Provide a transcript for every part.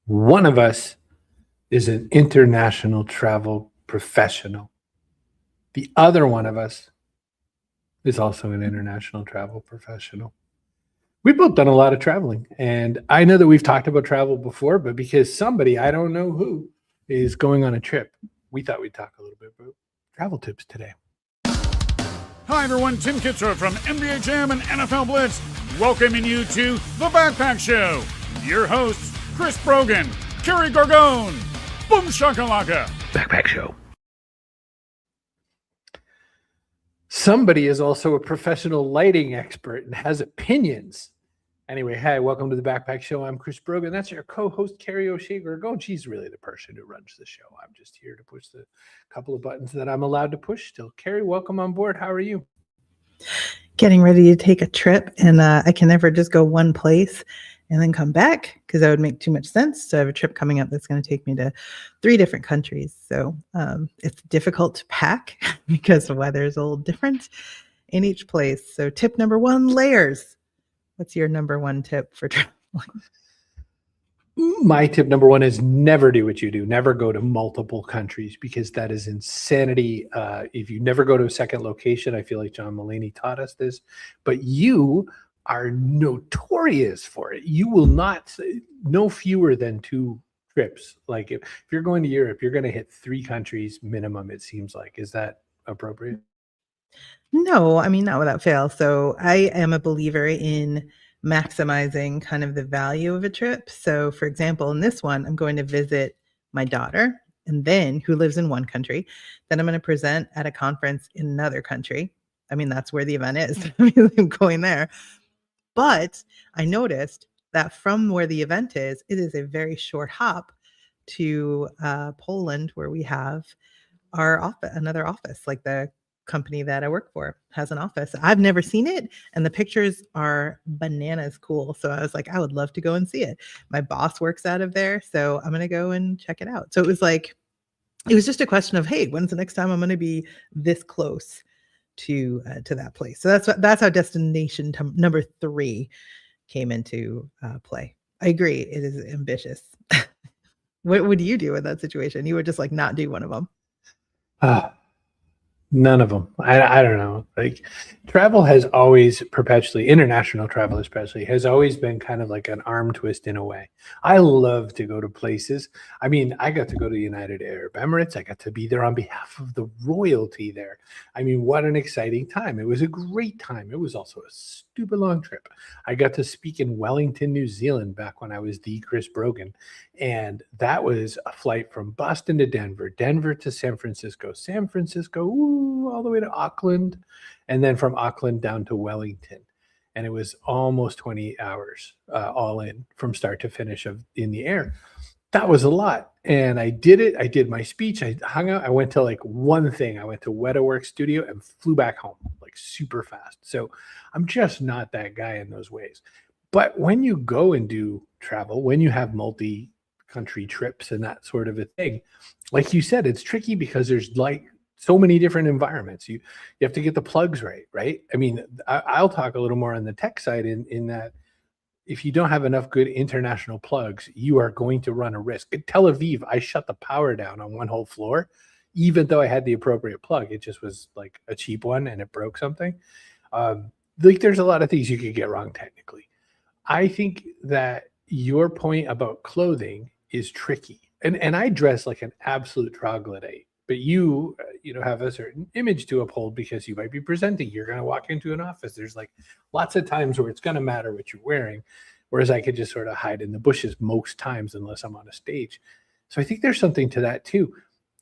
One of us is an international travel professional. The other one of us is also an international travel professional. We've both done a lot of traveling, and I know that we've talked about travel before, but because somebody, I don't know who, is going on a trip, we thought we'd talk a little bit about travel tips today. Hi everyone, Tim Kitzrow from NBA Jam and NFL Blitz, welcoming you to The Backpack Show. Your hosts, Chris Brogan, Kerry Gargone, Boom Shakalaka. Backpack Show. Somebody is also a professional lighting expert and has opinions. Anyway, hi, welcome to The Backpack Show. I'm Chris Brogan. That's your co-host, Kerry Gargone. She's really the person who runs the show. I'm just here to push the couple of buttons that I'm allowed to push still. Kerry, welcome on board. How are you? Getting ready to take a trip, and I can never just go one place and then come back because that would make too much sense. So I have a trip coming up that's going to take me to 3 different countries. So it's difficult to pack because the weather is a little different in each place. So tip number 1, layers. What's your number 1 tip for traveling? My tip number 1 is never do what you do. Never go to multiple countries because that is insanity. If you never go to a second location, I feel like John Mulaney taught us this, but you are notorious for it. You will not, no fewer than 2 trips. Like if you're going to Europe, you're going to hit 3 countries minimum, it seems like. Is that appropriate? No, I mean, not without fail. So I am a believer in maximizing kind of the value of a trip. So for example, in this one, I'm going to visit my daughter and then who lives in one country. Then I'm going to present at a conference in another country. I mean, that's where the event is. I'm going there. But I noticed that from where the event is, it is a very short hop to Poland, where we have our office, another office, like the company that I work for has an office. I've never seen it, and the pictures are bananas cool. So I was like, I would love to go and see it. My boss works out of there, so I'm going to go and check it out. So it was just a question of, hey, when's the next time I'm going to be this close to that place? So that's how destination number 3 came into play. I agree, it is ambitious. What would you do in that situation? You would just like not do one of them. None of them. I don't know. Like travel has always perpetually, international travel especially, has always been kind of like an arm twist in a way. I love to go to places. I mean, I got to go to United Arab Emirates. I got to be there on behalf of the royalty there. I mean, what an exciting time. It was a great time. It was also a stupid long trip. I got to speak in Wellington, New Zealand back when I was the Chris Brogan. And that was a flight from Boston to Denver, Denver to San Francisco, San Francisco, all the way to Auckland, and then from Auckland down to Wellington. And it was almost 20 hours all in from start to finish in the air. That was a lot. And I did it. I did my speech. I hung out. I went to like one thing. I went to WetaWorks Studio and flew back home like super fast. So I'm just not that guy in those ways. But when you go and do travel, when you have multi-country trips and that sort of a thing, like you said, it's tricky because there's like so many different environments. You have to get the plugs right? I mean, I'll talk a little more on the tech side in that if you don't have enough good international plugs, you are going to run a risk. In Tel Aviv, I shut the power down on one whole floor, even though I had the appropriate plug. It just was like a cheap one and it broke something. Like there's a lot of things you could get wrong technically. I think that your point about clothing is tricky. And I dress like an absolute troglodyte, but you have a certain image to uphold because you might be presenting. You're going to walk into an office. There's like lots of times where it's going to matter what you're wearing, whereas I could just sort of hide in the bushes most times unless I'm on a stage. So I think there's something to that too.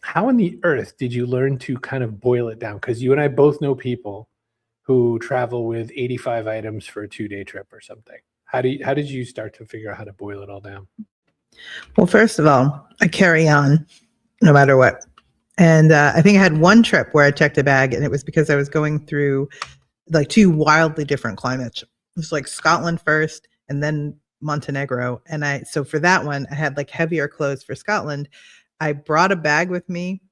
How on the earth did you learn to kind of boil it down? Because you and I both know people who travel with 85 items for a 2-day trip or something. How did you start to figure out how to boil it all down? Well, first of all, I carry on no matter what. And I think I had one trip where I checked a bag, and it was because I was going through like 2 wildly different climates. It was like Scotland first and then Montenegro. And so for that one, I had like heavier clothes for Scotland. I brought a bag with me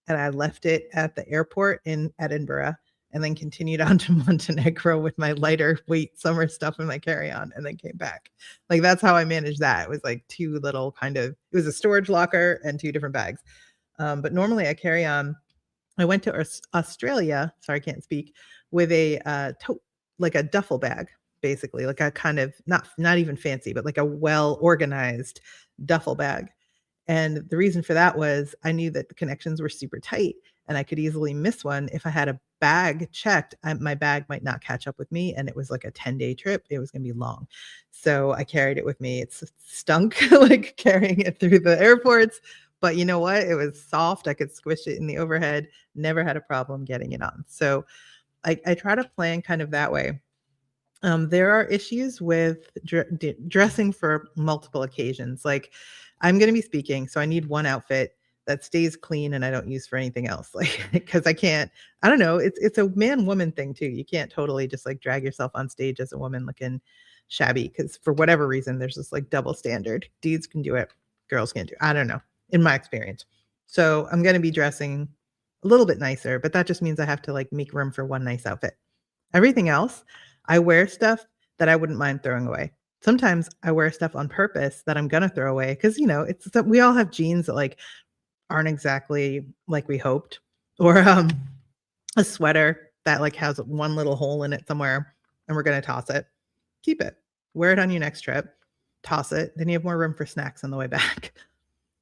and I left it at the airport in Edinburgh. and then continued on to Montenegro with my lighter weight summer stuff in my carry-on, and then came back. Like, that's how I managed that. It was like two little it was a storage locker and two different bags. But normally I carry on. I went to Australia, sorry, I can't speak, with a tote, like a duffel bag, basically, like a kind of not even fancy, but like a well-organized duffel bag. And the reason for that was I knew that the connections were super tight and I could easily miss one. If I had a bag checked, my bag might not catch up with me. And it was like a 10-day trip. It was going to be long. So I carried it with me. It stunk like carrying it through the airports. But you know what? It was soft. I could squish it in the overhead. Never had a problem getting it on. So I try to plan kind of that way. There are issues with dressing for multiple occasions. Like, I'm going to be speaking, so I need one outfit that stays clean and I don't use for anything else. Like, because I don't know. It's a man-woman thing too. You can't totally just like drag yourself on stage as a woman looking shabby, because for whatever reason, there's this like double standard. Dudes can do it, girls can't do it. I don't know, in my experience. So I'm going to be dressing a little bit nicer, but that just means I have to like make room for one nice outfit. Everything else, I wear stuff that I wouldn't mind throwing away. Sometimes I wear stuff on purpose that I'm going to throw away because, we all have jeans that like aren't exactly like we hoped, or a sweater that like has one little hole in it somewhere and we're going to toss it. Keep it. Wear it on your next trip. Toss it. Then you have more room for snacks on the way back.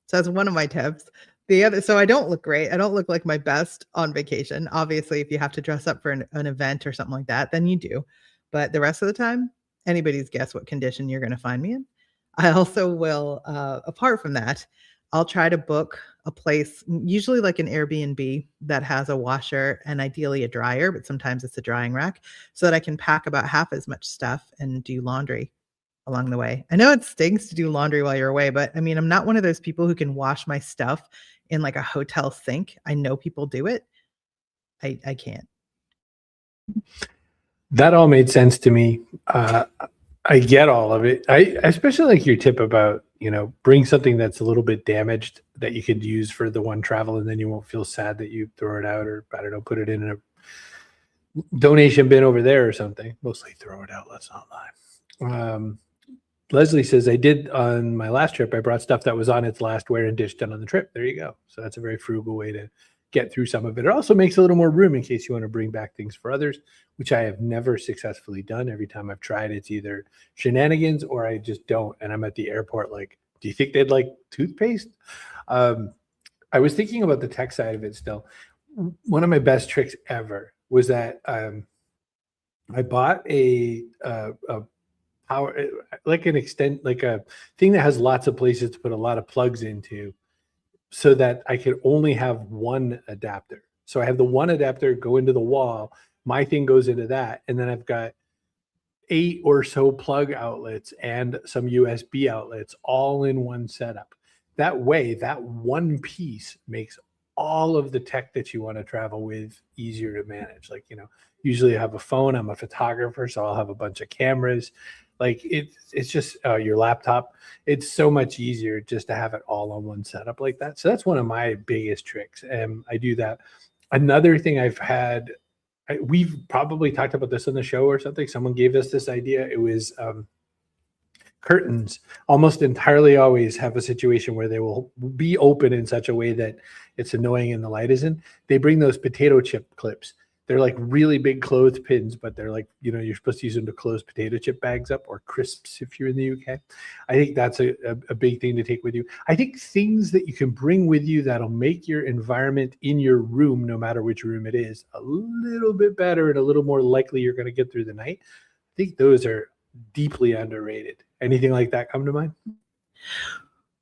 So that's one of my tips. So I don't look great. I don't look like my best on vacation. Obviously, if you have to dress up for an event or something like that, then you do. But the rest of the time, anybody's guess what condition you're going to find me in. I also will, apart from that, I'll try to book a place, usually like an Airbnb that has a washer and ideally a dryer, but sometimes it's a drying rack, so that I can pack about half as much stuff and do laundry along the way. I know it stinks to do laundry while you're away, but I mean, I'm not one of those people who can wash my stuff in like a hotel sink. I know people do it. I can't. That all made sense to me. I get all of it. I especially like your tip about, bring something that's a little bit damaged that you could use for the one travel, and then you won't feel sad that you throw it out, or I don't know, put it in a donation bin over there or something. Mostly throw it out. Let's not lie. Leslie says, I did on my last trip. I brought stuff that was on its last wear and dish done on the trip. There you go. So that's a very frugal way to get through some of it. It also makes a little more room in case you want to bring back things for others, which I have never successfully done. Every time I've tried, it's either shenanigans or I just don't. And I'm at the airport like, do you think they'd like toothpaste? I was thinking about the tech side of it still. One of my best tricks ever was that I bought a power, like an like a thing that has lots of places to put a lot of plugs into, so that I could only have one adapter. So I have the one adapter go into the wall, my thing goes into that, and then I've got 8 or so plug outlets and some USB outlets all in one setup. That way, that one piece makes all of the tech that you want to travel with easier to manage. Like, usually I have a phone, I'm a photographer, so I'll have a bunch of cameras. Like it's just your laptop. It's so much easier just to have it all on one setup like that. So that's one of my biggest tricks. And I do that. Another thing I've had, we've probably talked about this on the show or something. Someone gave us this idea. It was curtains. Almost entirely always have a situation where they will be open in such a way that it's annoying and the light isn't. They bring those potato chip clips. They're like really big clothespins, but they're like, you're supposed to use them to close potato chip bags up, or crisps if you're in the UK. I think that's a big thing to take with you. I think things that you can bring with you that'll make your environment in your room, no matter which room it is, a little bit better and a little more likely you're going to get through the night. I think those are deeply underrated. Anything like that come to mind?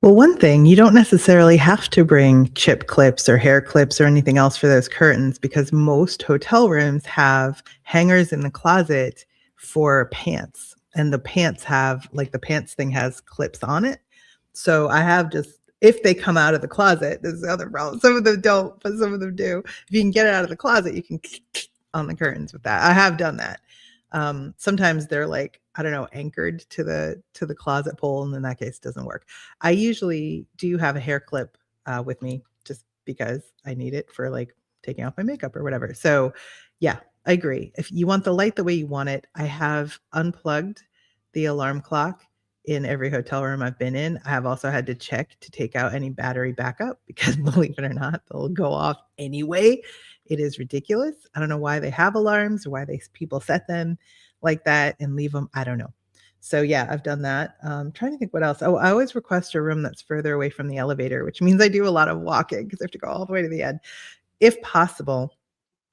Well, one thing, you don't necessarily have to bring chip clips or hair clips or anything else for those curtains, because most hotel rooms have hangers in the closet for pants. And the pants the pants thing has clips on it. So I have if they come out of the closet, this is the other problem. Some of them don't, but some of them do. If you can get it out of the closet, you can on the curtains with that. I have done that. Sometimes they're like, I don't know, anchored to the closet pole, and in that case it doesn't work. I usually do have a hair clip with me just because I need it for like taking off my makeup or whatever. So yeah, I agree. If you want the light the way you want it, I have unplugged the alarm clock in every hotel room I've been in. I have also had to check to take out any battery backup because believe it or not, they'll go off anyway. It is ridiculous. I don't know why they have alarms or why people set them like that and leave them. I don't know. So yeah, I've done that. Trying to think what else. Oh, I always request a room that's further away from the elevator, which means I do a lot of walking because I have to go all the way to the end. If possible,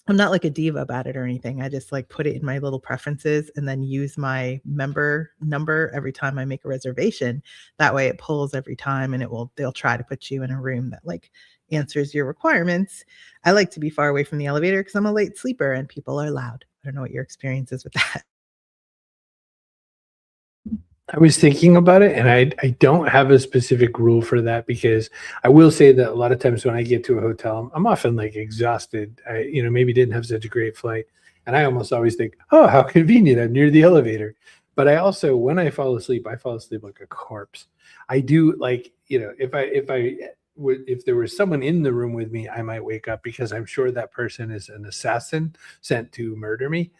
I'm not like a diva about it or anything. I just like put it in my little preferences and then use my member number every time I make a reservation. That way it pulls every time and they'll try to put you in a room that like answers your requirements. I like to be far away from the elevator because I'm a late sleeper and people are loud. I don't know what your experience is with that. I was thinking about it, and I don't have a specific rule for that because I will say that a lot of times when I get to a hotel, I'm often like exhausted. Maybe didn't have such a great flight, and I almost always think, oh, how convenient! I'm near the elevator. But I also, when I fall asleep like a corpse. I do like, if there was someone in the room with me, I might wake up because I'm sure that person is an assassin sent to murder me.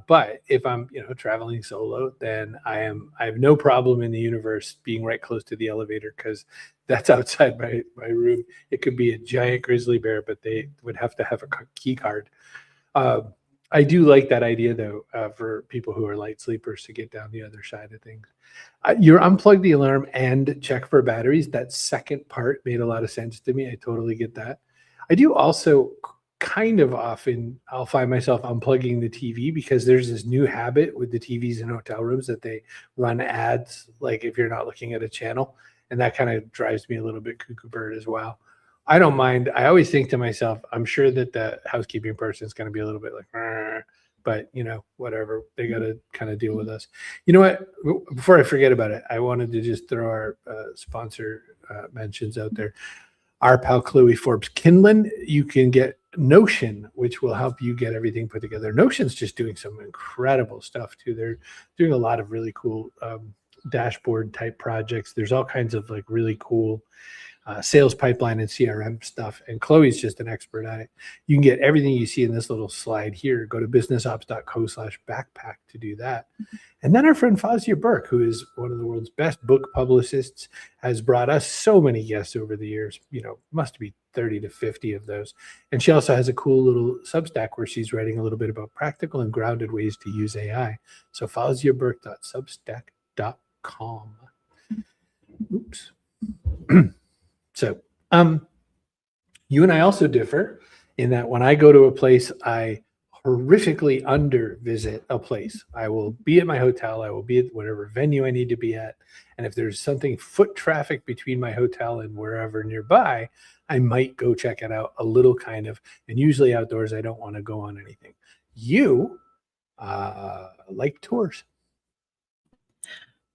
But if I'm, traveling solo, then I have no problem in the universe being right close to the elevator because that's outside my room. It could be a giant grizzly bear, but they would have to have a key card. I do like that idea though, for people who are light sleepers to get down the other side of things. You're unplug the alarm and check for batteries. That second part made a lot of sense to me. I totally get that. I do also kind of often I'll find myself unplugging the TV because there's this new habit with the TVs in hotel rooms that they run ads, like if you're not looking at a channel, and that kind of drives me a little bit cuckoo bird as well. I don't mind. I always think to myself, I'm sure that the housekeeping person is going to be a little bit like, but whatever, they got to kind of deal with us. You know what? Before I forget about it, I wanted to just throw our sponsor mentions out there. Our pal Chloe Forbes Kinlan, you can get Notion, which will help you get everything put together. Notion's just doing some incredible stuff too. They're doing a lot of really cool dashboard type projects. There's all kinds of like really cool sales pipeline and CRM stuff. And Chloe's just an expert at it. You can get everything you see in this little slide here. Go to businessops.co/backpack to do that. And then our friend Fazia Burke, who is one of the world's best book publicists, has brought us so many guests over the years, must be 30 to 50 of those. And she also has a cool little Substack where she's writing a little bit about practical and grounded ways to use AI. So faziaburke.substack.com. Oops. So, you and I also differ in that when I go to a place, I horrifically under visit a place. I will be at my hotel. I will be at whatever venue I need to be at. And if there's something foot traffic between my hotel and wherever nearby, I might go check it out a little kind of, and usually outdoors, I don't want to go on anything. You like tours.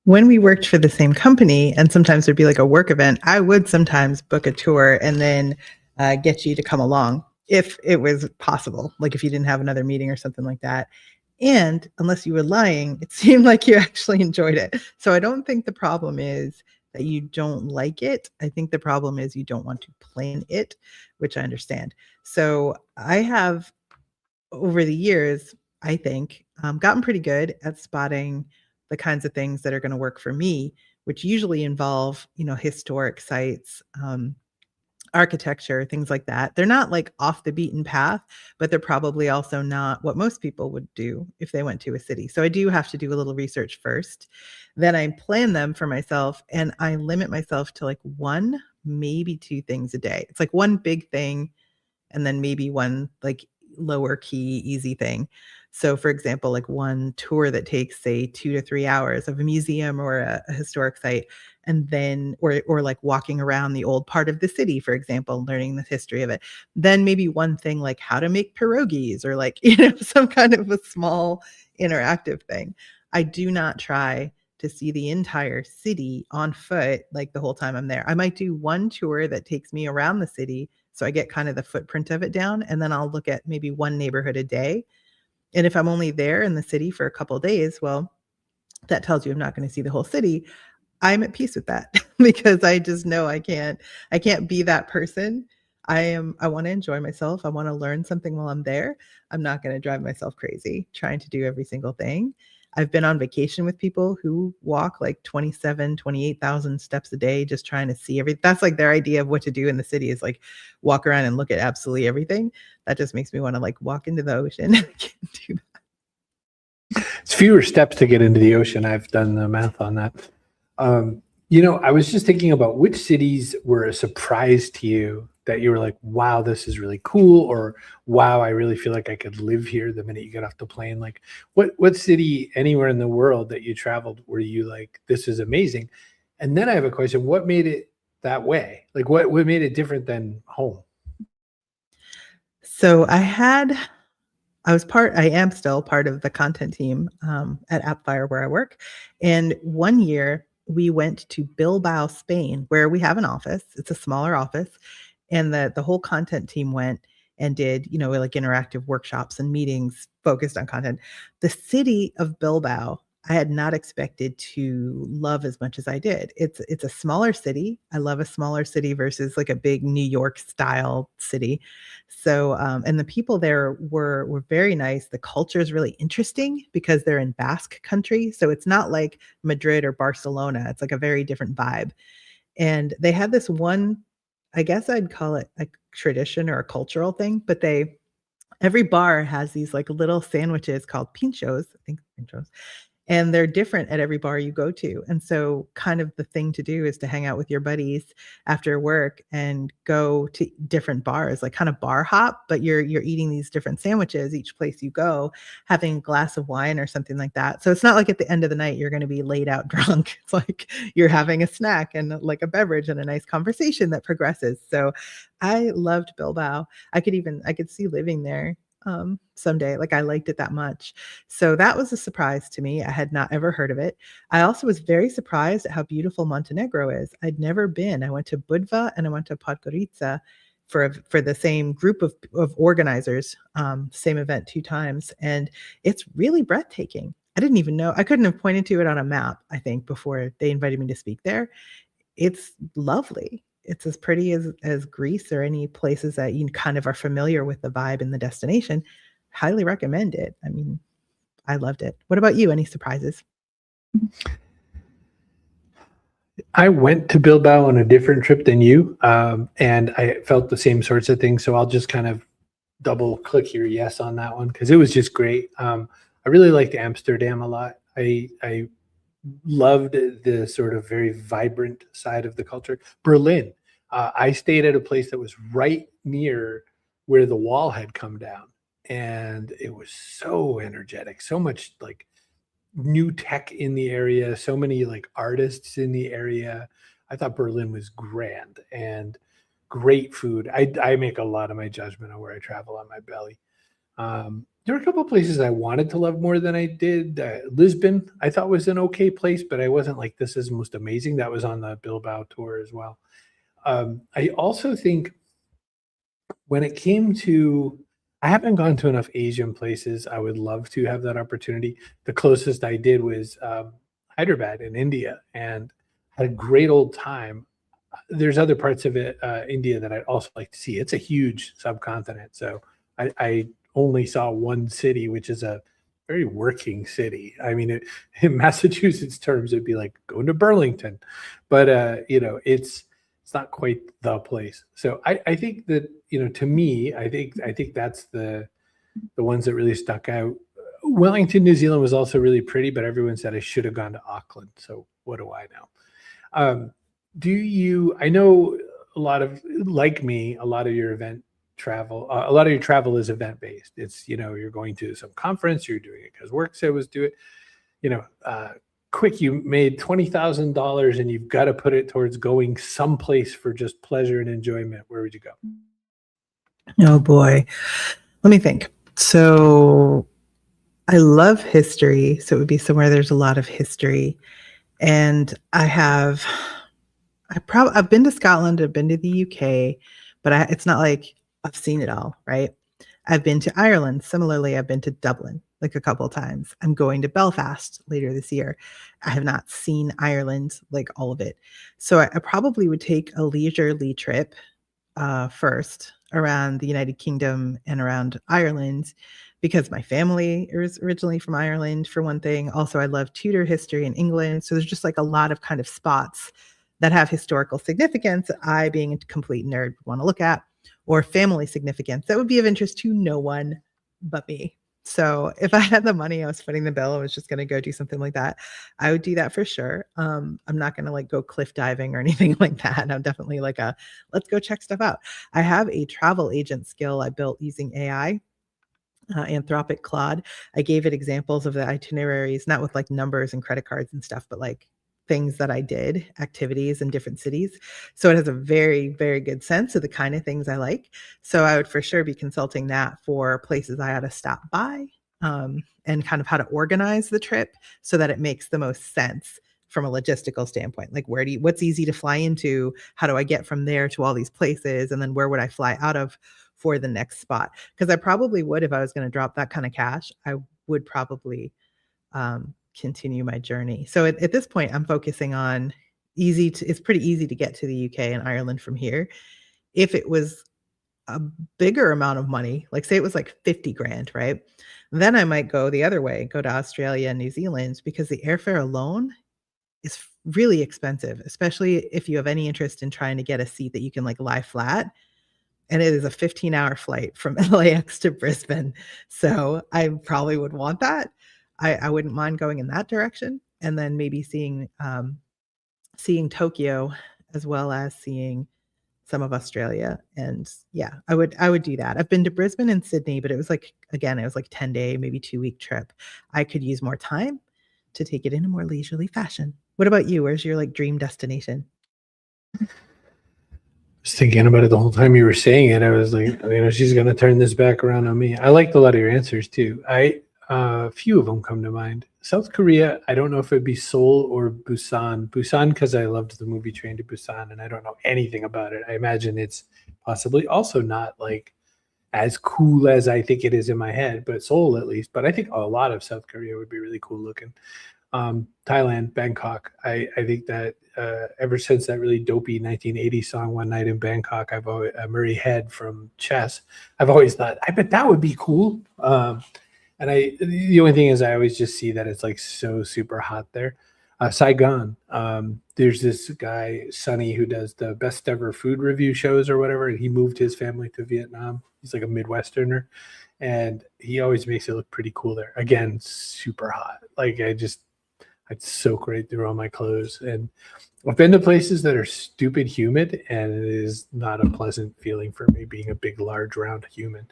When we worked for the same company, and sometimes there'd be like a work event, I would sometimes book a tour and then get you to come along if it was possible, like if you didn't have another meeting or something like that. And unless you were lying, it seemed like you actually enjoyed it. So I don't think the problem is that you don't like it. I think the problem is you don't want to plan it, which I understand. So I have, over the years, I think, gotten pretty good at spotting the kinds of things that are going to work for me, which usually involve, historic sites, architecture, things like that. They're not like off the beaten path, but they're probably also not what most people would do if they went to a city. So I do have to do a little research first. Then I plan them for myself and I limit myself to like one, maybe two things a day. It's like one big thing and then maybe one like lower key, easy thing. So for example, like one tour that takes say 2 to 3 hours of a museum or a historic site, and then, or like walking around the old part of the city, for example, learning the history of it. Then maybe one thing like how to make pierogies or like, some kind of a small interactive thing. I do not try to see the entire city on foot like the whole time I'm there. I might do one tour that takes me around the city so I get kind of the footprint of it down, and then I'll look at maybe one neighborhood a day. And if I'm only there in the city for a couple of days, well, that tells you I'm not going to see the whole city. I'm at peace with that because I just know I can't be that person. I want to enjoy myself. I want to learn something while I'm there. I'm not going to drive myself crazy trying to do every single thing. I've been on vacation with people who walk like 28,000 steps a day just trying to see everything. That's like their idea of what to do in the city is like walk around and look at absolutely everything. That just makes me want to like walk into the ocean. I can't do that. It's fewer steps to get into the ocean. I've done the math on that. I was just thinking about which cities were a surprise to you that you were like, wow, this is really cool, or wow, I really feel like I could live here the minute you get off the plane. Like what city anywhere in the world that you traveled were you like, this is amazing? And then I have a question, what made it that way? Like what made it different than home? So I am still part of the content team at Appfire where I work. And one year we went to Bilbao, Spain, where we have an office. It's a smaller office. And the whole content team went and did, like interactive workshops and meetings focused on content. The city of Bilbao, I had not expected to love as much as I did. It's a smaller city. I love a smaller city versus like a big New York style city. So, and the people there were very nice. The culture is really interesting because they're in Basque country. So it's not like Madrid or Barcelona. It's like a very different vibe. And they had this one, I guess I'd call it a tradition or a cultural thing, but every bar has these like little sandwiches called pinchos, I think pinchos, and they're different at every bar you go to. And so kind of the thing to do is to hang out with your buddies after work and go to different bars, like kind of bar hop, but you're eating these different sandwiches each place you go, having a glass of wine or something like that. So it's not like at the end of the night you're going to be laid out drunk. It's like you're having a snack and like a beverage and a nice conversation that progresses. So I loved Bilbao. I could see living there someday. Like I liked it that much. So that was a surprise to me. I had not ever heard of it. I also was very surprised at how beautiful Montenegro is. I'd never been. I went to Budva and I went to Podgorica for the same group of organizers, same event 2 times. And it's really breathtaking. I didn't even know. I couldn't have pointed to it on a map, I think, before they invited me to speak there. It's lovely. It's as pretty as Greece or any places that you kind of are familiar with the vibe and the destination. Highly recommend it. I mean, I loved it. What about you? Any surprises? I went to Bilbao on a different trip than you, and I felt the same sorts of things. So I'll just kind of double click your yes on that one because it was just great. I really liked Amsterdam a lot. I loved the sort of very vibrant side of the culture. Berlin, I stayed at a place that was right near where the wall had come down, and it was so energetic, so much like new tech in the area, so many like artists in the area. I thought Berlin was grand and great food. I make a lot of my judgment on where I travel on my belly. There were a couple of places I wanted to love more than I did. Lisbon, I thought was an okay place, but I wasn't like, this is most amazing. That was on the Bilbao tour as well. I also think when it came to, I haven't gone to enough Asian places. I would love to have that opportunity. The closest I did was Hyderabad in India and had a great old time. There's other parts of it, India, that I'd also like to see. It's a huge subcontinent. So I only saw one city, which is a very working city. I mean, in Massachusetts terms, it'd be like going to Burlington, but it's not quite the place. So I think that, to me, I think that's the ones that really stuck out. Wellington, New Zealand was also really pretty, but everyone said I should have gone to Auckland. So what do I know? I know a lot of, like me, a lot of your travel is event based. It's, you're going to some conference, you're doing it because work said was do it, quick, you made $20,000 and you've got to put it towards going someplace for just pleasure and enjoyment. Where would you go? Oh boy. Let me think. So I love history. So it would be somewhere there's a lot of history. And I've been to Scotland, I've been to the UK, but it's not like I've seen it all, right? I've been to Ireland. Similarly, I've been to Dublin like a couple of times. I'm going to Belfast later this year. I have not seen Ireland, like all of it. So I probably would take a leisurely trip first around the United Kingdom and around Ireland because my family is originally from Ireland, for one thing. Also, I love Tudor history in England. So there's just like a lot of kind of spots that have historical significance that I, being a complete nerd, would want to look at, or family significance that would be of interest to no one but me. So if I had the money, I was footing the bill, I was just going to go do something like that, I would do that for sure. I'm not going to like go cliff diving or anything like that. I'm definitely like let's go check stuff out. I have a travel agent skill I built using AI. Anthropic Claude. I gave it examples of the itineraries, not with like numbers and credit cards and stuff, but like things that I did, activities in different cities. So it has a very, very good sense of the kind of things I like. So I would for sure be consulting that for places I ought to stop by, and kind of how to organize the trip so that it makes the most sense from a logistical standpoint. Like what's easy to fly into? How do I get from there to all these places? And then where would I fly out of for the next spot? Because I probably would, if I was going to drop that kind of cash, I would probably continue my journey. So at this point, I'm focusing on it's pretty easy to get to the UK and Ireland from here. If it was a bigger amount of money, like say it was like 50 grand, right? Then I might go the other way, go to Australia and New Zealand, because the airfare alone is really expensive, especially if you have any interest in trying to get a seat that you can like lie flat. And it is a 15-hour flight from LAX to Brisbane. So I probably would want that. I wouldn't mind going in that direction, and then maybe seeing Tokyo, as well as seeing some of Australia. And yeah, I would do that. I've been to Brisbane and Sydney, but it was like 10-day, maybe 2-week trip. I could use more time to take it in a more leisurely fashion. What about you? Where's your like dream destination? Was thinking about it the whole time you were saying it. I was like, she's going to turn this back around on me. I liked a lot of your answers too. A few of them come to mind. South Korea, I don't know if it'd be Seoul or Busan. Busan, because I loved the movie Train to Busan, and I don't know anything about it. I imagine it's possibly also not like as cool as I think it is in my head, but Seoul at least. But I think a lot of South Korea would be really cool looking. Thailand, Bangkok. I think that ever since that really dopey 1980 song "One Night in Bangkok," I've always Murray Head from Chess. I've always thought, I bet that would be cool. And the only thing is, I always just see that it's like so super hot there. Saigon. There's this guy Sonny who does the best ever food review shows or whatever, and he moved his family to Vietnam. He's like a Midwesterner, and he always makes it look pretty cool there. Again, super hot. Like I'd soak right through all my clothes. And I've been to places that are stupid humid, and it is not a pleasant feeling for me being a big, large, round human.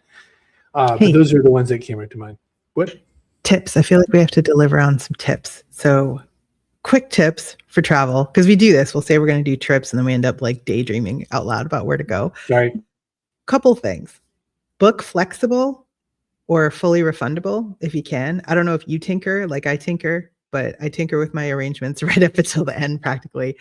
But those are the ones that came right to mind. What? Tips. I feel like we have to deliver on some tips. So quick tips for travel, because we do this. We'll say we're going to do trips, and then we end up like daydreaming out loud about where to go. Right. Couple things. Book flexible or fully refundable if you can. I don't know if you tinker like I tinker, but I tinker with my arrangements right up until the end practically.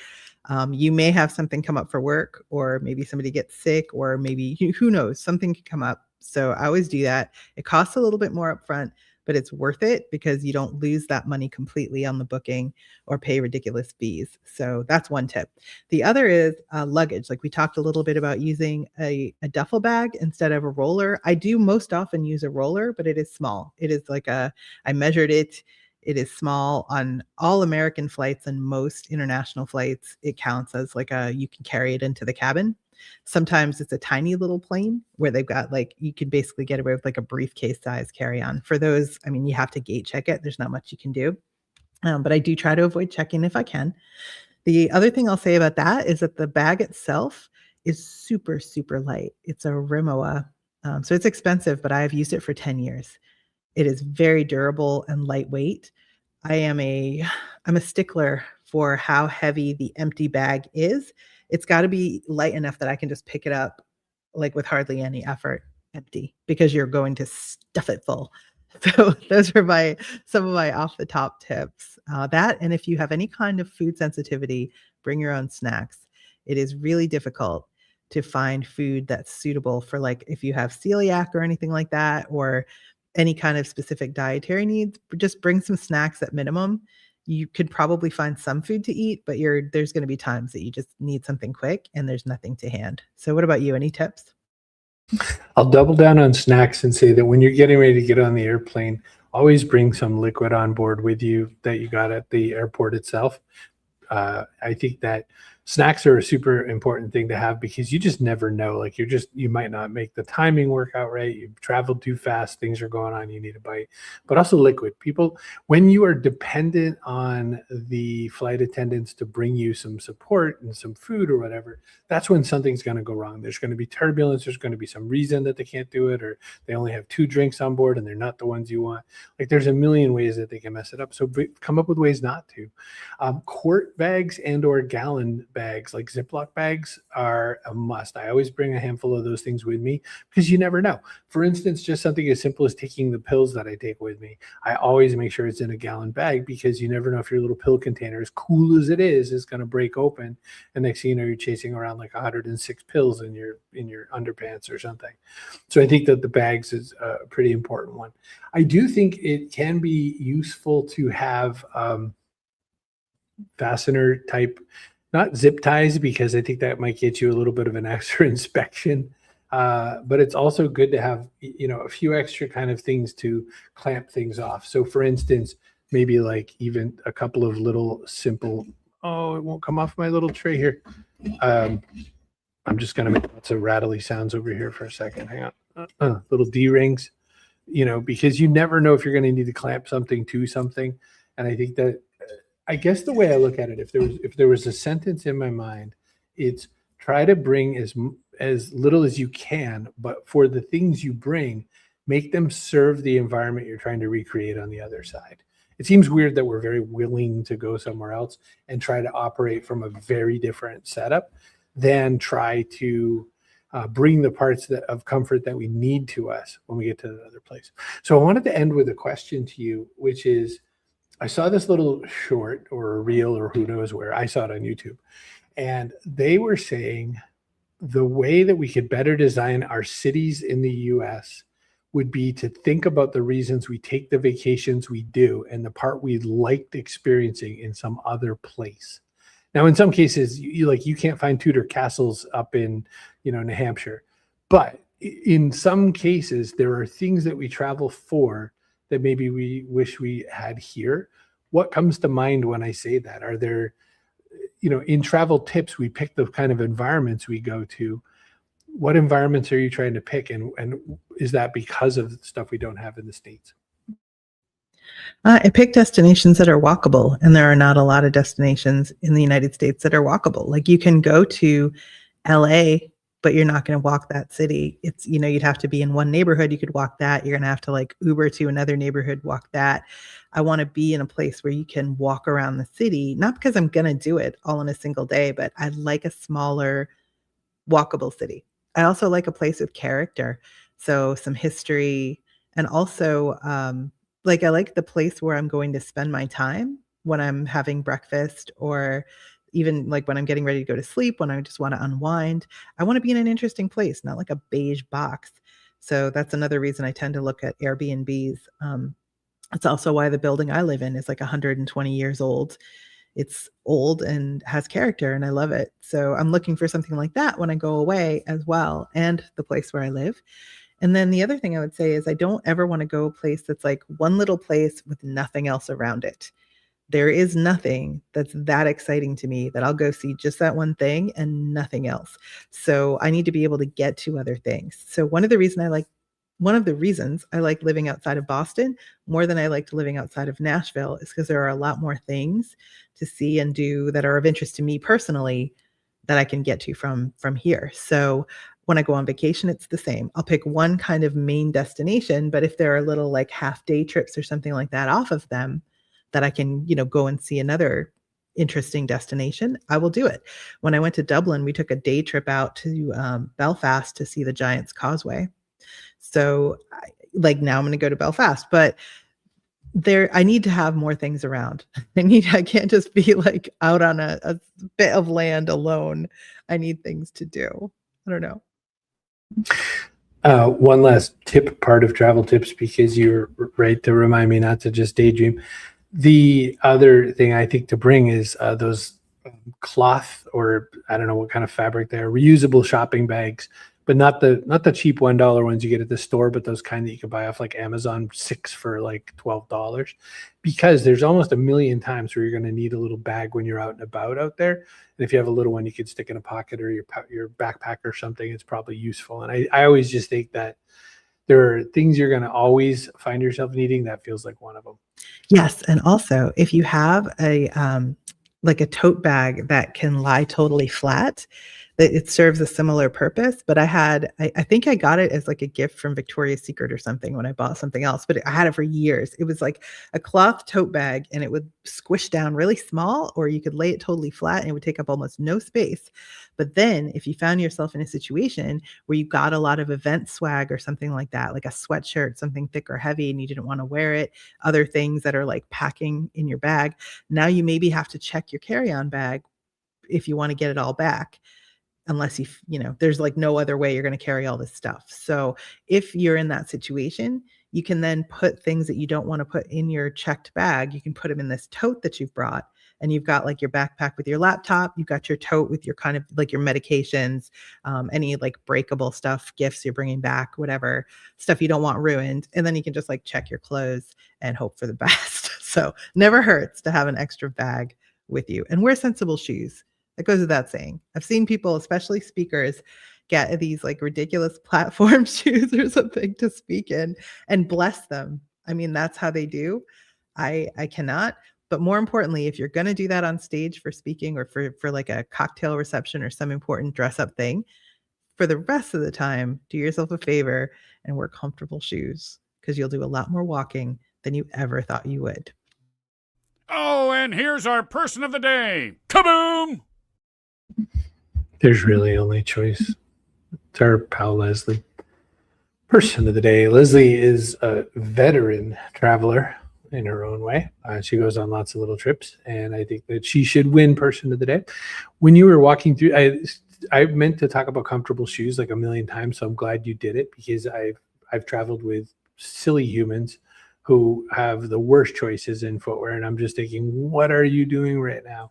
You may have something come up for work, or maybe somebody gets sick, or maybe, who knows, something could come up. So I always do that. It costs a little bit more upfront, but it's worth it because you don't lose that money completely on the booking or pay ridiculous fees. So that's one tip. The other is luggage. Like we talked a little bit about using a duffel bag instead of a roller. I do most often use a roller, but it is small. It is like I measured it. It is small on all American flights and most international flights. It counts as like you can carry it into the cabin. Sometimes it's a tiny little plane where they've got like, you can basically get away with like a briefcase size carry-on. For those, I mean, you have to gate check it. There's not much you can do. But I do try to avoid checking if I can. The other thing I'll say about that is that the bag itself is super, super light. It's a Rimowa. So it's expensive, but I've used it for 10 years. It is very durable and lightweight. I'm a stickler for how heavy the empty bag is. It's got to be light enough that I can just pick it up like with hardly any effort, empty, because you're going to stuff it full. So those are some of my off the top tips. That, and if you have any kind of food sensitivity, bring your own snacks. It is really difficult to find food that's suitable for, like, if you have celiac or anything like that, or any kind of specific dietary needs. Just bring some snacks at minimum. you could probably find some food to eat, but there's going to be times that you just need something quick and there's nothing to hand. So what about you? Any tips? I'll double down on snacks and say that when you're getting ready to get on the airplane, always bring some liquid on board with you that you got at the airport itself. I think that snacks are a super important thing to have because you just never know. Like you might not make the timing work out right. You've traveled too fast. Things are going on. You need a bite, but also liquid. People, when you are dependent on the flight attendants to bring you some support and some food or whatever, that's when something's going to go wrong. There's going to be turbulence. There's going to be some reason that they can't do it, or they only have 2 drinks on board and they're not the ones you want. Like there's a million ways that they can mess it up. So come up with ways not to. Quart bags and or gallon bags, like Ziploc bags, are a must. I always bring a handful of those things with me because you never know. For instance, just something as simple as taking the pills that I take with me. I always make sure it's in a gallon bag because you never know if your little pill container, as cool as it is going to break open. And next thing you know, you're chasing around like 106 pills in your underpants or something. So I think that the bags is a pretty important one. I do think it can be useful to have fastener type, not zip ties, because I think that might get you a little bit of an extra inspection. But it's also good to have, a few extra kind of things to clamp things off. So for instance, maybe like even a couple of little simple, it won't come off my little tray here. I'm just going to make lots of rattly sounds over here for a second. Hang on. Little D-rings, because you never know if you're going to need to clamp something to something. And I think that, I guess the way I look at it, if there was a sentence in my mind, it's try to bring as little as you can, but for the things you bring, make them serve the environment you're trying to recreate on the other side. It seems weird that we're very willing to go somewhere else and try to operate from a very different setup than try to bring the parts of comfort that we need to us when we get to the other place. So I wanted to end with a question to you, which is, I saw this little short or a reel or who knows where. I saw it on YouTube. And they were saying the way that we could better design our cities in the US would be to think about the reasons we take the vacations we do and the part we liked experiencing in some other place. Now, in some cases, you can't find Tudor castles up in, New Hampshire. But in some cases, there are things that we travel for that maybe we wish we had here. What comes to mind when I say that? Are there, in travel tips, we pick the kind of environments we go to. What environments are you trying to pick? And is that because of stuff we don't have in the States? I pick destinations that are walkable, and there are not a lot of destinations in the United States that are walkable. Like you can go to LA, but you're not going to walk that city. It's, you'd have to be in one neighborhood. You could walk that. You're going to have to like Uber to another neighborhood, walk that. I want to be in a place where you can walk around the city, not because I'm going to do it all in a single day, but I like a smaller walkable city. I also like a place with character. So some history, and also I like the place where I'm going to spend my time when I'm having breakfast, or even like when I'm getting ready to go to sleep, when I just want to unwind. I want to be in an interesting place, not like a beige box. So that's another reason I tend to look at Airbnbs. It's also why the building I live in is like 120 years old. It's old and has character, and I love it. So I'm looking for something like that when I go away as well, and the place where I live. And then the other thing I would say is I don't ever want to go a place that's like one little place with nothing else around it. There is nothing that's that exciting to me that I'll go see just that one thing and nothing else. So I need to be able to get to other things. So one of the reasons I like living outside of Boston more than I liked living outside of Nashville is because there are a lot more things to see and do that are of interest to me personally that I can get to from here. So when I go on vacation, it's the same. I'll pick one kind of main destination, but if there are little like half day trips or something like that off of them that I can, go and see another interesting destination, I will do it. When I went to Dublin, we took a day trip out to Belfast to see the Giant's Causeway. So now I'm going to go to Belfast, but I need to have more things around. I can't just be like out on a bit of land alone. I need things to do. I don't know. One last tip, part of travel tips, because you're right to remind me not to just daydream. The other thing I think to bring is those cloth, or I don't know what kind of fabric they are, reusable shopping bags, but not the cheap $1 ones you get at the store, but those kind that you can buy off like Amazon, 6 for like $12. Because there's almost a million times where you're going to need a little bag when you're out and about out there. And if you have a little one, you could stick in a pocket or your backpack or something. It's probably useful. And I always just think that there are things you're going to always find yourself needing. That feels like one of them. Yes, and also if you have a like a tote bag that can lie totally flat, that it serves a similar purpose. But I think I got it as like a gift from Victoria's Secret or something when I bought something else, but I had it for years. It was like a cloth tote bag, and it would squish down really small, or you could lay it totally flat and it would take up almost no space. But then if you found yourself in a situation where you got a lot of event swag or something like that, like a sweatshirt, something thick or heavy, and you didn't want to wear it, other things that are like packing in your bag, now you maybe have to check your carry-on bag if you want to get it all back, unless there's like no other way you're going to carry all this stuff. So if you're in that situation, you can then put things that you don't want to put in your checked bag. You can put them in this tote that you've brought, and you've got like your backpack with your laptop. You've got your tote with your kind of like your medications, any like breakable stuff, gifts you're bringing back, whatever stuff you don't want ruined. And then you can just like check your clothes and hope for the best. So never hurts to have an extra bag with you, and wear sensible shoes. That goes without saying. I've seen people, especially speakers, get these like ridiculous platform shoes or something to speak in, and bless them. I mean, that's how they do. I cannot. But more importantly, if you're going to do that on stage for speaking, or for like a cocktail reception or some important dress up thing, for the rest of the time, do yourself a favor and wear comfortable shoes, because you'll do a lot more walking than you ever thought you would. Oh, and here's our person of the day. Kaboom! There's really only choice. It's our pal Leslie. Person of the day. Leslie is a veteran traveler in her own way. She goes on lots of little trips, and I think that she should win person of the day. When you were walking through, I meant to talk about comfortable shoes like a million times, so I'm glad you did it, because I've traveled with silly humans who have the worst choices in footwear, and I'm just thinking, what are you doing right now?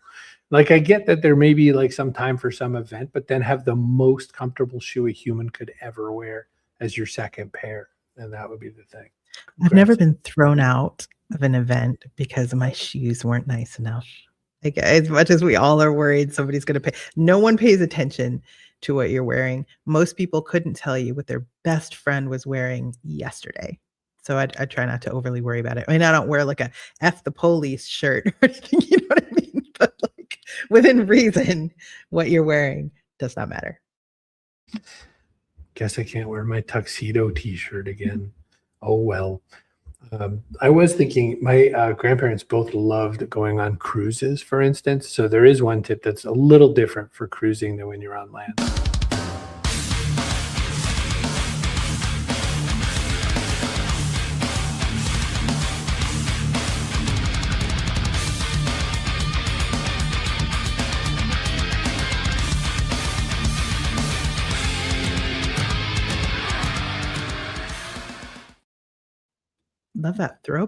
Like, I get that there may be like some time for some event, but then have the most comfortable shoe a human could ever wear as your second pair, and that would be the thing. I've never been thrown out of an event because my shoes weren't nice enough. Like, as much as we all are worried somebody's going to pay, no one pays attention to what you're wearing. Most people couldn't tell you what their best friend was wearing yesterday. So I try not to overly worry about it. I mean, I don't wear like a F the police shirt or anything, you know what I mean? But like, within reason, what you're wearing does not matter. Guess I can't wear my tuxedo t-shirt again. Oh, well. I was thinking, my grandparents both loved going on cruises, for instance. So there is one tip that's a little different for cruising than when you're on land. Love that throw